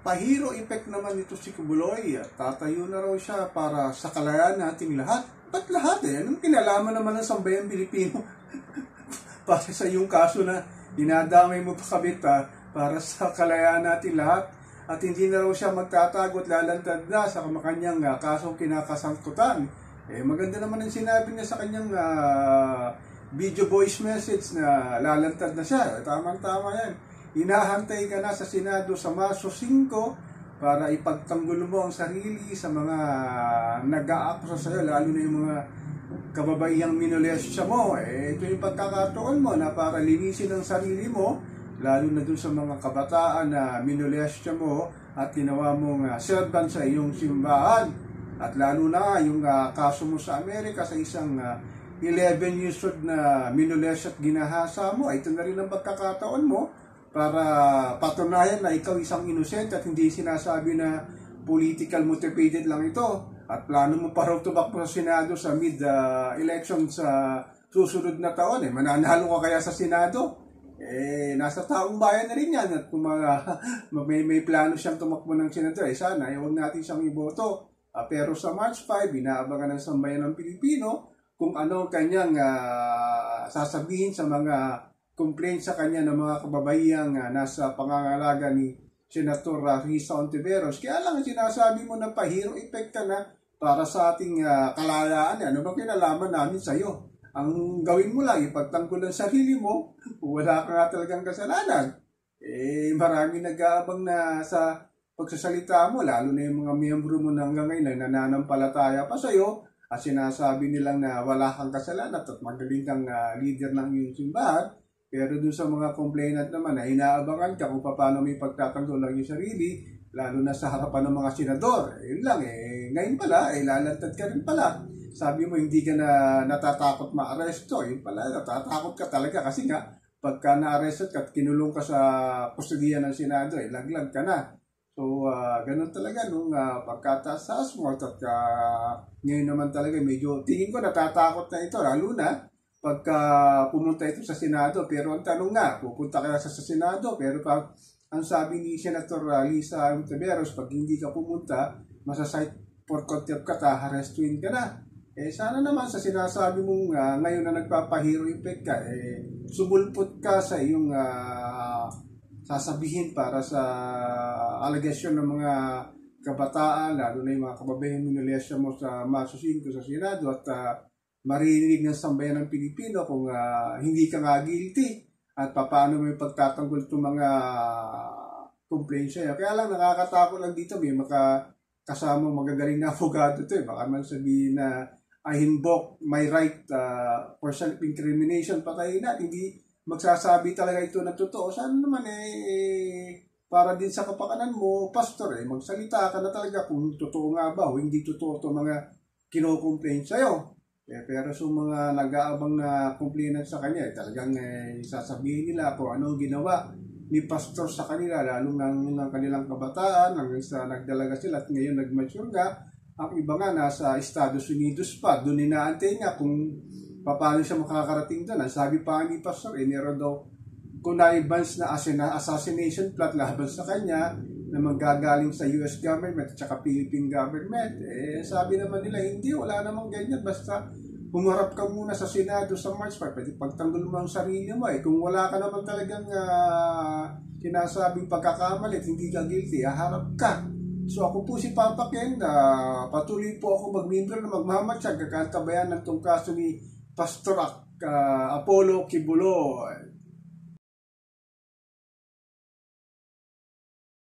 pahiro effect naman nito si Kibuloy at tatayo na raw siya para sa kalayaan nating lahat. Ba't lahat eh? Anong kinalaman naman ng sambayang Pilipino? Para sa iyong kaso na dinadamay mo pa kabit para sa kalayaan nating lahat. At hindi na raw siya magtatago at lalantad na sa kanyang kasong kinakasangkutan. Maganda naman ang sinabi niya sa kanyang video voice message na lalantad na siya. Tama-tama yan. Hinahantay ka na sa Senado sa Marso 5 para ipagtanggol mo ang sarili sa mga nag-aakusa sa iyo, lalo na yung mga kababaihang minolestya mo. Ito yung pagkakataon mo na para linisin ang sarili mo, lalo na dun sa mga kabataan na minolestya mo at ginawa mong servant sa iyong simbahan. At lalo na yung kaso mo sa Amerika sa isang 11 years old na minolestya at ginahasa mo. Ito na rin ang pagkakataon mo para patunayan na ikaw isang inosente at hindi sinasabi na political motivated lang ito. At plano mo pa raw tumakbo sa Senado sa mid-election sa susunod na taon. Mananalo ka kaya sa Senado? Nasa taong bayan na rin yan. At kung may plano siyang tumakbo ng Senado, sana huwag natin siyang iboto. Pero sa March 5, inaabangan ng sambayan ng Pilipino kung ano ang kanyang sasabihin sa mga complaint sa kanya ng mga kababayang nasa pangangalaga ni Senator Risa Ontiveros. Kaya lang sinasabi mo na pahiro effect ka na para sa ating kalayaan. Ano bang kinalaman namin sa iyo? Ang gawin mo lang, ipagtanggol ang sarili mo, wala ka nga talagang kasalanan. Marami nag-aabang na sa pagsasalita mo, lalo na yung mga miyembro mo na hanggang ngayon na nananampalataya pa sa iyo at sinasabi nilang na wala kang kasalanan at magaling kang leader ng iyong simbahan. Pero doon sa mga complainant naman na inaabangan ka kung paano may pagtatanggol ng iyong sarili, lalo na sa harapan ng mga senador. Yun lang ngayon pala, lalantad ka rin pala. Sabi mo hindi ka na natatakot ma-aresto. Yun pala, natatakot ka talaga kasi nga, pagka na-arrested ka at kinulong ka sa kustudiya ng Senado, laglag ka na. So, ganun talaga nung pagkataas mo. At ngayon naman talaga medyo, tingin ko natatakot na ito, lalo na pagka pumunta ito sa Senado. Pero ang tanong nga, pupunta kaya sa Senado, pero pag ang sabi ni Senator Risa Ontiveros, pag hindi ka pumunta, masasite for contempt ka, harestuin ka na. Sana naman sa sinasabi mong ngayon na nagpapahiro effect ka, sumulpot ka sa iyong sasabihin para sa alegasyon ng mga kabataan, lalo na yung mga kababayan minolestya mo sa Marso 5 sa Senado at marinig ng sambayan ng Pilipino kung hindi ka nga guilty at paano may pagtatanggol itong mga complaints sa'yo. Kaya lang nakakatakot lang dito, may kasama magagaling na abogado ito. Baka man sabihin na I invoke my right for self-incrimination, patayin na. Hindi magsasabi talaga ito na totoo. Sana naman para din sa kapakanan mo, pastor, magsalita ka na talaga kung totoo nga ba o hindi totoo itong mga kino-complain sa'yo. Pero sa mga nag-aabang na complainant sa kanya, talagang sasabihin nila kung anong ginawa ni pastor sa kanila, lalo ng kanilang kabataan, hanggang sa nagdalaga sila at ngayon nag-mature nga. Ang iba nga nasa Estados Unidos pa, doon inaantay nga kung paano siya makakarating doon. Ang sabi pa ni pastor, meron daw connivance na assassination plot laban sa kanya na manggagaling sa US government at saka Philippine government. Sabi naman nila, hindi, wala namang ganyan. Basta humarap ka muna sa Senado sa March 5. Pwede pagtanggol mo ang sarili mo. Kung wala ka naman talagang sinasabing pagkakamali at hindi ka guilty, harap ka. So ako po si Papa Ken, patuloy po ako magmembro na magmamatsyag kakantabayan ng tong kaso ni Pastor Apollo Kibuloy.